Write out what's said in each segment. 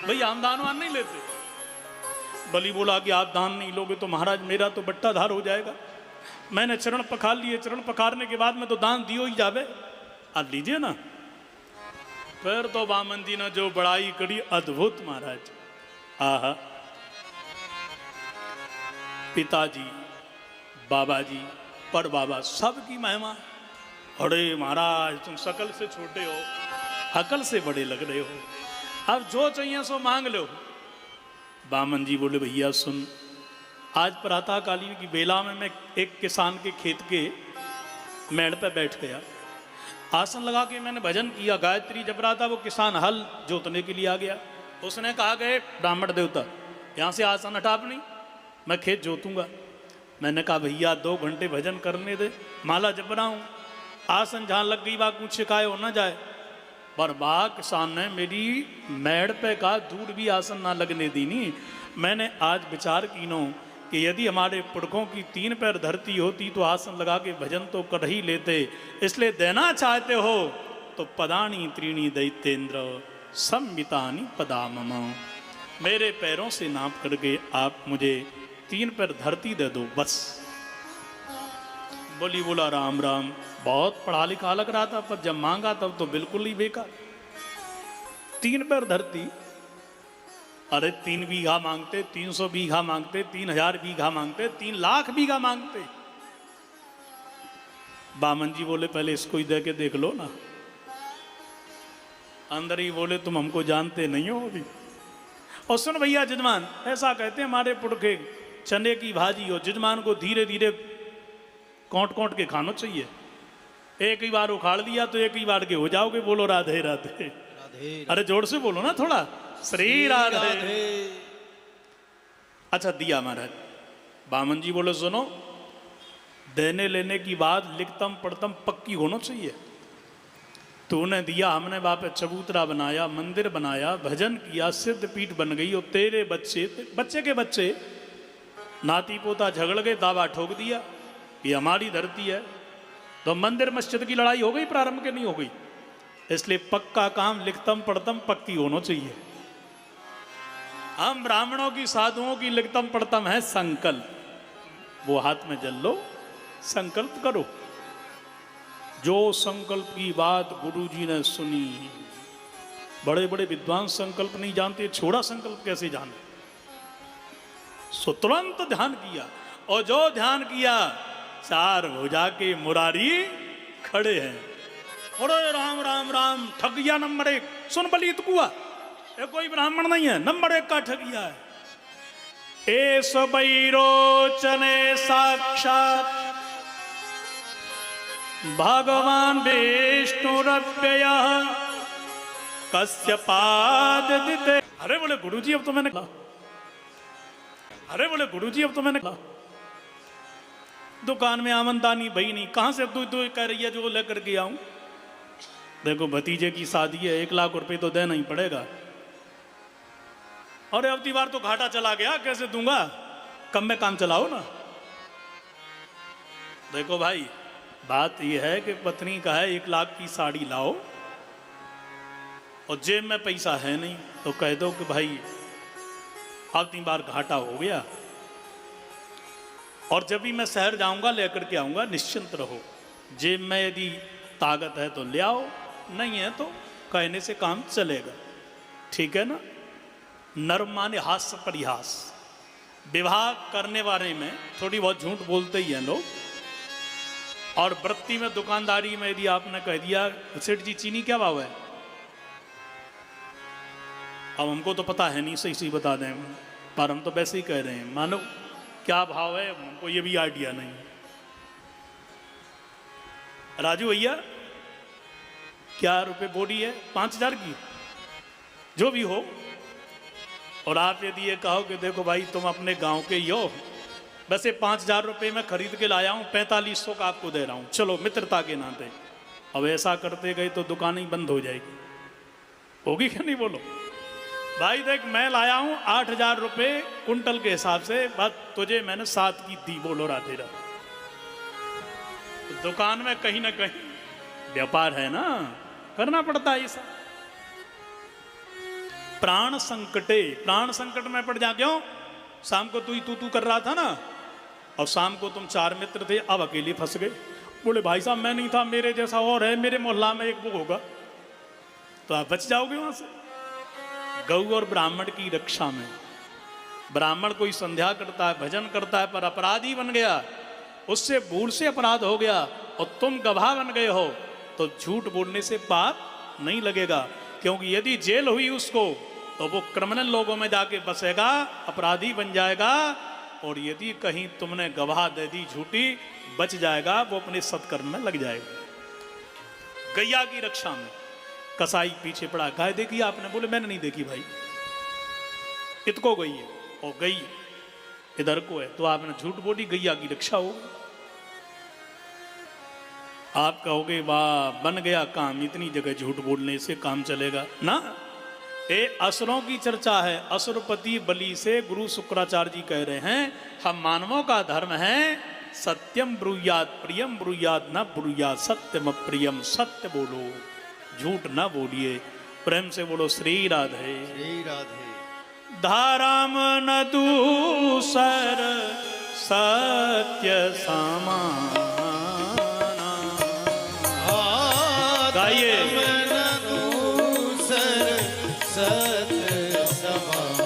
भैया हम दान वान नहीं लेते। बलि बोला कि आप दान नहीं लोगे तो महाराज मेरा तो बट्टाधार हो जाएगा। मैंने चरण पखार लिए, चरण पखारने के बाद में तो दान दियो ही जावे, आप लीजिए ना। फिर तो वामन जी ने जो बड़ाई करी, अद्भुत महाराज। आहा, पिताजी, बाबा जी, पर बाबा, सबकी महिमा। अरे महाराज तुम सकल से छोटे हो, अकल से बड़े लग रहे हो, अब जो चाहिए सो मांग लो। वामन जी बोले भैया सुन, आज प्रातःकालीन की बेला में मैं एक किसान के खेत के मेड़ पे बैठ गया, आसन लगा के मैंने भजन किया, गायत्री जप रहा था। वो किसान हल जोतने के लिए आ गया, उसने कहा गए ब्राह्मण देवता यहाँ से आसन हटा अपनी, मैं खेत जोतूंगा। मैंने कहा भैया 2 घंटे भजन करने दे, माला जप रहा हूँ, आसन जहाँ लग गई बात कुछ शिकाय हो ना जाए। पर बा किसान ने मेरी मेड़ पे का दूर भी आसन ना लगने दी। नहीं, मैंने आज विचार की नो कि यदि हमारे पुरखों की 3 पैर धरती होती तो आसन लगा के भजन तो कर ही लेते। इसलिए देना चाहते हो तो पदानी त्रीणी दैत्येंद्र संमितानी पदामम, मेरे पैरों से नाप करके आप मुझे 3 पैर धरती दे दो बस। बोली बोला राम राम, बहुत पढ़ा लिखा लग रहा था, पर जब मांगा तब तो बिल्कुल ही बेकार। 3 पैर धरती, अरे 3 बीघा मांगते, 300 बीघा मांगते, 3000 बीघा मांगते, 3 लाख बीघा मांगते। बामन जी बोले पहले इसको ही दे के देख लो ना। अंदर ही बोले तुम हमको जानते नहीं हो अभी। और सुन भैया जजमान, ऐसा कहते हैं हमारे पुरखे, चने की भाजी हो, जजमान को धीरे धीरे कौट कौट के खाना चाहिए। एक ही बार उखाड़ दिया तो एक ही बार के हो जाओगे। बोलो राधे राधे। अरे जोर से बोलो ना थोड़ा, श्री राधे। अच्छा दिया महाराज। बामन जी बोले सुनो, देने लेने की बात लिखतम पढ़तम पक्की होना चाहिए। तूने दिया, हमने बाप चबूतरा बनाया, मंदिर बनाया, भजन किया, सिद्ध पीठ बन गई। और तेरे बच्चे, बच्चे के बच्चे, नाती पोता झगड़ गए, दावा ठोक दिया ये हमारी धरती है। तो मंदिर मस्जिद की लड़ाई हो गई प्रारंभ के, नहीं हो गई। इसलिए पक्का काम लिखतम पढ़तम पक्की होना चाहिए। हम ब्राह्मणों की, साधुओं की लिखतम पढ़तम है संकल्प, वो हाथ में जल लो, संकल्प करो। जो संकल्प की बात गुरु जी ने सुनी, बड़े बड़े विद्वान संकल्प नहीं जानते, छोड़ा संकल्प कैसे जाने। सो तुरंत ध्यान किया, और जो ध्यान किया 4 भुजा के मुरारी खड़े हैं। अरे राम राम राम, ठग गया नंबर 1। सुन बलित कुआ, ये कोई ब्राह्मण नहीं है, नंबर 1 का ठगिया है। एस बैरोचने साक्षात भगवान विष्णुरव्ययः कश्यपादिते। अरे बोले गुरुजी अब तो मैंने कहा, अरे बोले गुरुजी अब तो मैंने कहा, दुकान में आमंदानी भाई नहीं, कहां से तू कह रही है जो लेकर के आऊं। देखो भतीजे की शादी है, 1 लाख रुपए तो देना ही पड़ेगा। और अब की बार तो घाटा चला गया, कैसे दूंगा, कम में काम चलाओ ना। देखो भाई बात यह है कि पत्नी का है 1 लाख की साड़ी लाओ, और जेब में पैसा है नहीं, तो कह दो कि भाई अब 3 बार घाटा हो गया, और जब भी मैं शहर जाऊंगा लेकर के आऊंगा, निश्चिंत रहो। जेब में यदि ताकत है तो ले आओ, नहीं है तो कहने से काम चलेगा, ठीक है ना। नर्म माने हास्य परिहास। विवाह करने वाले में थोड़ी बहुत झूठ बोलते ही हैं लोग, और वृत्ति में, दुकानदारी में यदि आपने कह दिया सेठ जी चीनी क्या भाव है, अब हमको तो पता है नहीं, सही सही बता दें, पर हम तो वैसे ही कह रहे हैं, मानो क्या भाव है हमको ये भी आइडिया नहीं। राजू भैया क्या रुपए बोरी है, 5000 की, जो भी हो। और आप यदि ये कहो कि देखो भाई तुम अपने गांव के ही हो, वैसे 5000 रुपये में खरीद के लाया हूँ, 4500 का आपको दे रहा हूँ, चलो मित्रता के नाते। अब ऐसा करते गए तो दुकान ही बंद हो जाएगी, होगी क्या नहीं बोलो। भाई देख मैं लाया हूँ 8000 रुपये कुंटल के हिसाब से, बस तुझे मैंने 7 की दी, बोलो राधे राधे। तो दुकान में कहीं ना कहीं व्यापार है ना, करना पड़ता है ऐसा। प्राण संकटे, प्राण संकट में पड़ जा। क्यों? शाम को तू कर रहा था ना, और शाम को तुम 4 मित्र थे, अब अकेले फंस गए। बोले भाई साहब मैं नहीं था, मेरे जैसा और है, मेरे मोहल्ला में एक वो होगा, तो आप बच जाओगे वहां से। गौ और ब्राह्मण की रक्षा में, ब्राह्मण कोई संध्या करता है, भजन करता है, पर अपराधी बन गया, उससे भूल से अपराध हो गया और तुम गवाह बन गए हो, तो झूठ बोलने से पाप नहीं लगेगा। क्योंकि यदि जेल हुई उसको, तो वो क्रिमिनल लोगों में जाके बसेगा, अपराधी बन जाएगा। और यदि कहीं तुमने गवाह दे दी झूठी, बच जाएगा, वो अपने सत्कर्म में लग जाएगा। गैया की रक्षा में कसाई पीछे पड़ा, गाय देखी आपने? बोले मैंने नहीं देखी भाई, इतको गई है, और गई इधर को है, तो आपने झूठ बोली, गैया की रक्षा हो गई। आप कहोगे वाह बन गया काम, इतनी जगह झूठ बोलने से काम चलेगा ना। ये असुरों की चर्चा है। असुरपति बलि से गुरु शुक्राचार्य जी कह रहे हैं, हम मानवों का धर्म है सत्यम ब्रूयात प्रियम ब्रूयात न ब्रूयात सत्यम प्रियम। सत्य बोलो, झूठ ना बोलिए। प्रेम से बोलो श्री राधे श्री राधे। धाराम न दूसर सत्य समान। गाइए सत्य समान।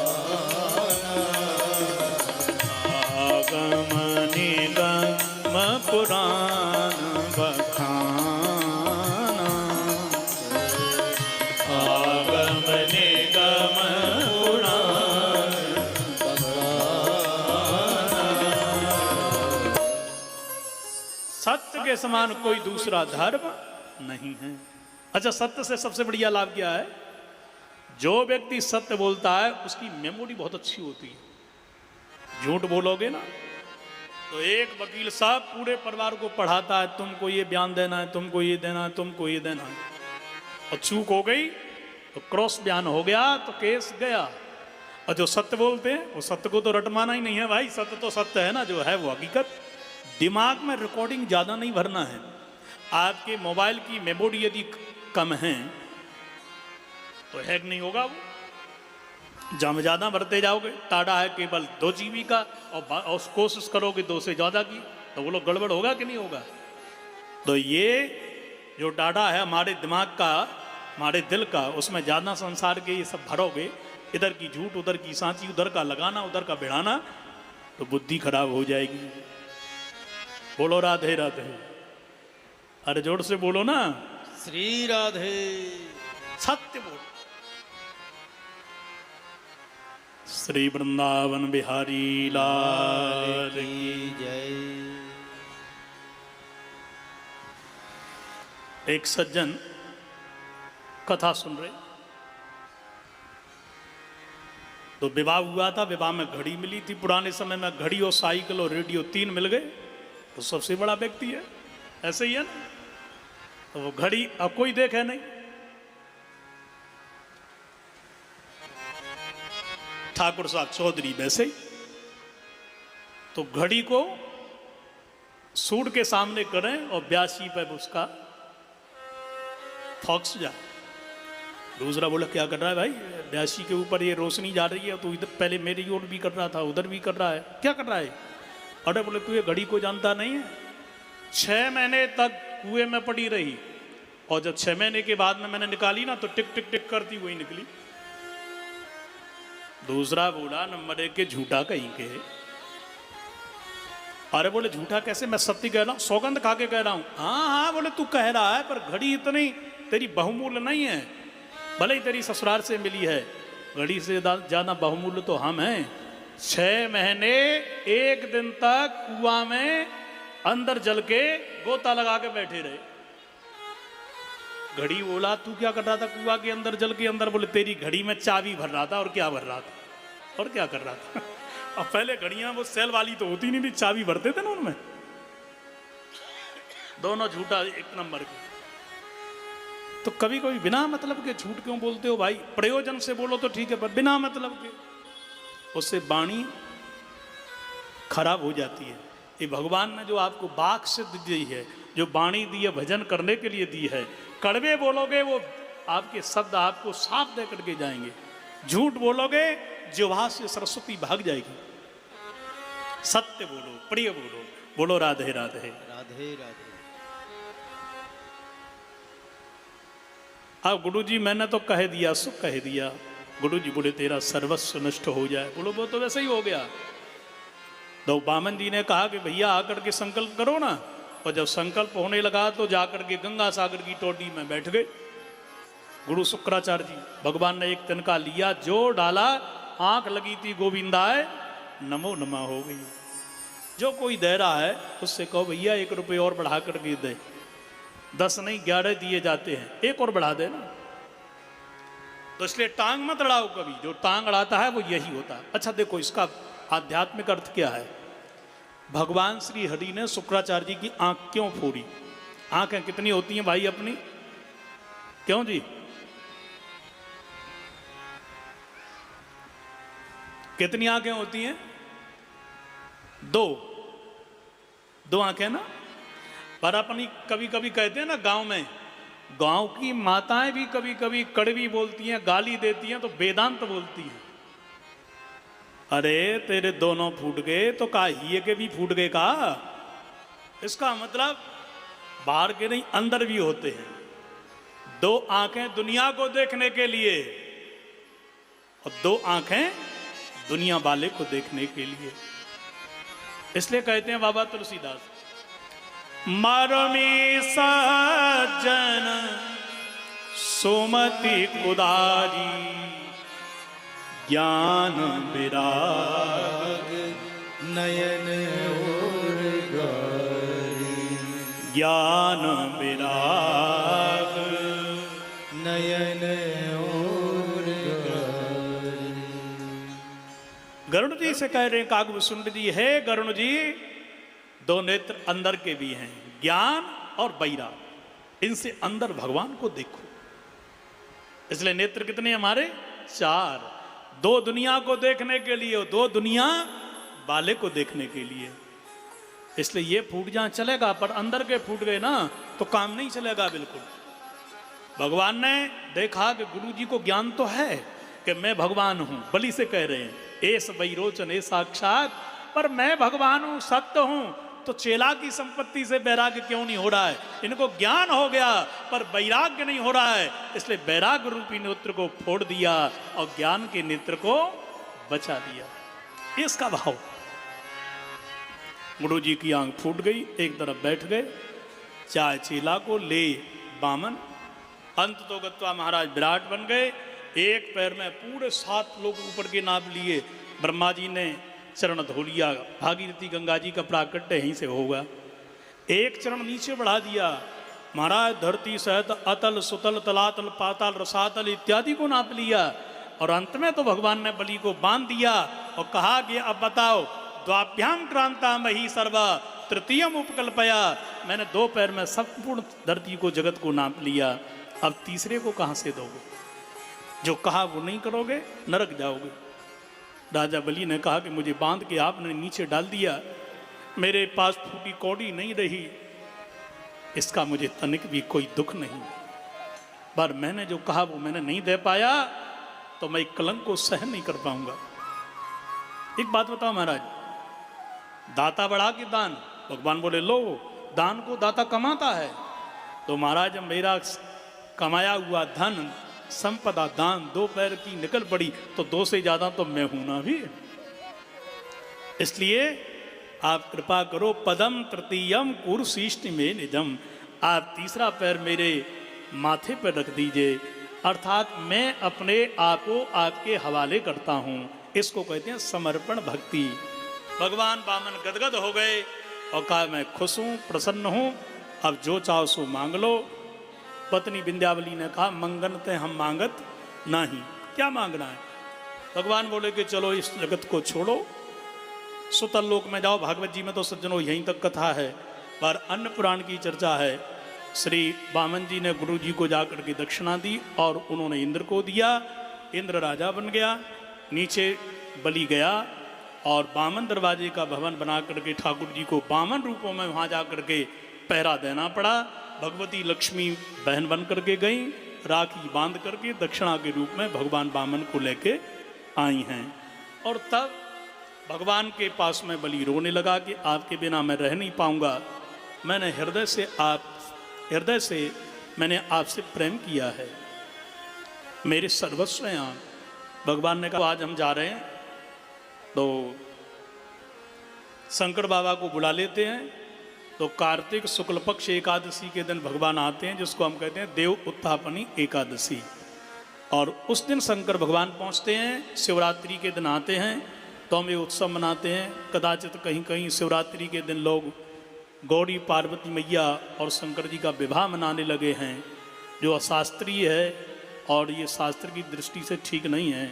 आगम निगम पुराण बखाना। आगम निगम पुराण बखाना। सत्य के समान कोई दूसरा धर्म नहीं है। अच्छा, सत्य से सबसे बढ़िया लाभ क्या है? जो व्यक्ति सत्य बोलता है उसकी मेमोरी बहुत अच्छी होती है। झूठ बोलोगे ना, तो एक वकील साहब पूरे परिवार को पढ़ाता है, तुमको ये बयान देना है, तुमको ये देना है, तुमको ये देना है, और चूक हो गई तो क्रॉस बयान हो गया तो केस गया। और जो सत्य बोलते हैं वो सत्य को तो रटमाना ही नहीं है भाई। सत्य तो सत्य है ना, जो है वो हकीकत। दिमाग में रिकॉर्डिंग ज़्यादा नहीं भरना है। आपके मोबाइल की मेमोरी यदि कम है तो हैक नहीं होगा वो। जब ज़्यादा भरते जाओगे, टाटा है केवल 2 GB का, और कोशिश करोगे 2 से ज़्यादा की, तो वो लोग गड़बड़ होगा कि नहीं होगा? तो ये जो डाटा है हमारे दिमाग का, हमारे दिल का, उसमें ज़्यादा संसार के ये सब भरोगे, इधर की झूठ उधर की सांची, उधर का लगाना उधर का बिढ़ाना, तो बुद्धि खराब हो जाएगी। बोलो राधे राधे। अरे जोर से बोलो ना, श्री राधे। सत्य बोलो। श्री वृंदावन बिहारी लाल की जय। एक सज्जन कथा सुन रहे, तो विवाह हुआ था। विवाह में घड़ी मिली थी। पुराने समय में घड़ी और साइकिल और रेडियो 3 मिल गए तो सबसे बड़ा व्यक्ति है। ऐसे ही है ना। तो वो घड़ी अब कोई देखे नहीं। ठाकुर साहब चौधरी वैसे ही, तो घड़ी को सूट के सामने करें और ब्यासी पे उसका फॉक्स जा। दूसरा बोला क्या कर रहा है भाई, ब्यासी के ऊपर ये रोशनी जा रही है, तो इधर पहले मेरी ओर भी कर रहा था, उधर भी कर रहा है, क्या कर रहा है? अरे बोले तू ये घड़ी को जानता नहीं है? 6 महीने तक कुएं में पड़ी रही, और जब 6 महीने के बाद में मैंने निकाली ना, तो टिक टिक टिक करती हुई निकली। दूसरा बोला नंबर 1 के झूठा कहीं के। अरे बोले झूठा कैसे, मैं सत्य कह रहा हूं, सौगंध खा के कह रहा हूं। हाँ हाँ बोले तू कह रहा है, पर घड़ी इतनी तेरी बहुमूल्य नहीं है। भले ही तेरी ससुराल से मिली है, घड़ी से ज्यादा बहुमूल्य तो हम हैं। 6 महीने 1 दिन तक कुआं में अंदर जल के गोता लगा के बैठे रहे। घड़ी बोला तू क्या कर रहा था कुआं के अंदर जल के अंदर? बोले तेरी घड़ी में चाबी भर रहा था। और क्या भर रहा था और क्या कर रहा था? अब पहले घड़ियां वो सेल वाली तो होती नहीं थी, चाबी भरते थे ना उनमें। दोनों झूठा एक नंबर के। तो कभी कभी बिना मतलब के झूठ क्यों बोलते हो भाई? प्रयोजन से बोलो तो ठीक है, पर बिना मतलब के उससे वाणी खराब हो जाती है। ये भगवान ने जो आपको वाक सिद्ध दी है, जो वाणी दी है भजन करने के लिए दी है, कड़वे बोलोगे वो आपके शब्द आपको साफ दे करके जाएंगे। झूठ बोलोगे जिह्वा से सरस्वती भाग जाएगी। सत्य बोलो, प्रिय बोलो। बोलो राधे राधे। राधे राधे। अब गुरु जी मैंने तो कह दिया, सुख कह दिया। गुरु जी बोले तेरा सर्वस्व नष्ट हो जाए। बोलो वो तो वैसे ही हो गया। तो बामन जी ने कहा कि भैया आकर के संकल्प करो ना। और जब संकल्प होने लगा तो जाकर के गंगा सागर की टोटी में बैठ गए गुरु शुक्राचार्य जी। भगवान ने एक तिनका लिया, जो डाला, आंख लगी थी गोविंदाय नमो नमः हो गई। जो कोई दे रहा है उससे कहो भैया 1 रुपये और बढ़ा कर के दे। 10 नहीं 11 दिए जाते हैं, 1 और बढ़ा दे ना। तो इसलिए टांग मत अड़ाओ कभी। जो टांग अड़ाता है वो यही होता है। अच्छा देखो इसका आध्यात्मिक अर्थ क्या है। भगवान श्री हरि ने शुक्राचार्य जी की आंख क्यों फोड़ी? आंखें कितनी होती हैं भाई अपनी? क्यों जी? कितनी आंखें होती हैं? 2 आंखें ना। पर अपनी कभी कभी कहते हैं ना गांव में, गांव की माताएं भी कभी कभी कड़वी बोलती हैं, गाली देती हैं तो वेदांत बोलती हैं। अरे तेरे दोनों फूट गए तो का हिये के भी फूट गए का? इसका मतलब बाहर के नहीं अंदर भी होते हैं। 2 आंखें दुनिया को देखने के लिए और 2 आंखें दुनिया वाले को देखने के लिए। इसलिए कहते हैं बाबा तुलसीदास, मरमी सज्जन सुमति कुदारी ज्ञान विराग नयन और गारी। ज्ञान विराग नयन और गारी। गरुड़ जी से कह रहे हैं कागभूषुंड जी, है गरुड़ जी 2 नेत्र अंदर के भी हैं, ज्ञान और वैराग। इनसे अंदर भगवान को देखो। इसलिए नेत्र कितने हमारे? 4। 2 दुनिया को देखने के लिए और 2 दुनिया वाले को देखने के लिए। इसलिए ये फूट जाए चलेगा, पर अंदर के फूट गए ना तो काम नहीं चलेगा बिल्कुल। भगवान ने देखा कि गुरु जी को ज्ञान तो है कि मैं भगवान हूं, बलि से कह रहे हैं एस वैरोचन ए साक्षात, पर मैं भगवान हूं, सत्य हूं। तो चेला की संपत्ति से वैराग्य क्यों नहीं हो रहा है? इनको ज्ञान हो गया पर वैराग्य नहीं हो रहा है। इसलिए वैराग्य रूपी नेत्र को फोड़ दिया और ज्ञान के नेत्र को बचा दिया। इसका भाव। गुरु जी की आंख फूट गई, एक तरफ बैठ गए, चाहे चेला को ले बामन। अंत तो गत्वा महाराज विराट बन गए। एक पैर में पूरे 7 लोग ऊपर के नाप लिए। ब्रह्मा जी ने चरण धो लिया, भागीरथी गंगा जी का प्राकट्य यहीं से होगा। एक चरण नीचे बढ़ा दिया, महाराज धरती सहित अतल सुतल तलातल पाताल रसातल इत्यादि को नाप लिया। और अंत में तो भगवान ने बलि को बांध दिया और कहा कि अब बताओ, द्वाभ्याम क्रांता मही सर्वा तृतीयम उपकल्पया। मैंने 2 पैर में संपूर्ण धरती को जगत को नाप लिया, अब तीसरे को कहां से दोगे? जो कहा वो नहीं करोगे, नरक जाओगे। राजा बलि ने कहा कि मुझे बांध के आपने नीचे डाल दिया, मेरे पास फूटी कौड़ी नहीं रही, इसका मुझे तनिक भी कोई दुख नहीं। पर मैंने जो कहा वो मैंने नहीं दे पाया तो मैं कलंक को सहन नहीं कर पाऊंगा। एक बात बताओ महाराज, दाता बढ़ा के दान? भगवान बोले लो, दान को दाता कमाता है। तो महाराज जब मेरा कमाया हुआ धन संपदा दान 2 पैर की निकल पड़ी तो 2 से ज्यादा तो मैं हूं ना भी। इसलिए आप कृपा करो, पदम तृतीयम कुरुशिष्ट में निजम, आप तीसरा पैर मेरे माथे पर रख दीजिए, अर्थात मैं अपने आप को आपके हवाले करता हूं। इसको कहते हैं समर्पण भक्ति। भगवान बामन गदगद हो गए और कहा मैं खुश हूं, प्रसन्न हूं, अब जो चाहो सो मांग लो। पत्नी विंध्यावली ने कहा मंगनते हम मांगत नहीं। क्या मांगना है? भगवान बोले कि चलो इस जगत को छोड़ो, सुतल लोक में जाओ। भागवत जी में तो सज्जनों यहीं तक कथा है, पर अन्य पुराण की चर्चा है। श्री वामन जी ने गुरु जी को जाकर के दक्षिणा दी और उन्होंने इंद्र को दिया। इंद्र राजा बन गया, नीचे बलि गया और वामन दरवाजे का भवन बना करके ठाकुर जी को वामन रूपों में वहाँ जा करके पहरा देना पड़ा। भगवती लक्ष्मी बहन बन करके गई राखी बांध करके दक्षिणा के रूप में भगवान वामन को लेके आई हैं। और तब भगवान के पास में बलि रोने लगा कि आपके बिना मैं रह नहीं पाऊंगा, मैंने हृदय से मैंने आपसे प्रेम किया है, मेरे सर्वस्व हैं आप। भगवान ने कहा आज हम जा रहे हैं तो शंकर बाबा को बुला लेते हैं। तो कार्तिक शुक्ल पक्ष एकादशी के दिन भगवान आते हैं, जिसको हम कहते हैं देव उत्थापनी एकादशी। और उस दिन शंकर भगवान पहुंचते हैं, शिवरात्रि के दिन आते हैं, तो हम ये उत्सव मनाते हैं। कदाचित कहीं कहीं शिवरात्रि के दिन लोग गौरी पार्वती मैया और शंकर जी का विवाह मनाने लगे हैं, जो अशास्त्रीय है और ये शास्त्र की दृष्टि से ठीक नहीं है।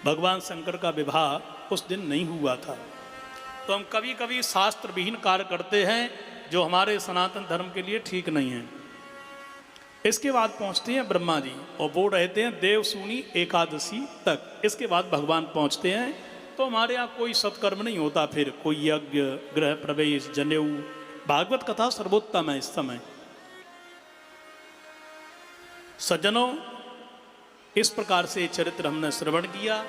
भगवान शंकर का विवाह उस दिन नहीं हुआ था। तो हम कभी कभी शास्त्र विहीन कार्य करते हैं जो हमारे सनातन धर्म के लिए ठीक नहीं है। इसके बाद पहुंचते हैं ब्रह्मा जी और वो रहते हैं देवसूनी एकादशी तक। इसके बाद भगवान पहुंचते हैं। तो हमारे यहाँ कोई सत्कर्म नहीं होता, फिर कोई यज्ञ, गृह प्रवेश, जनेऊ, भागवत कथा सर्वोत्तम है इस समय। सज्जनों, इस प्रकार से चरित्र हमने श्रवण किया।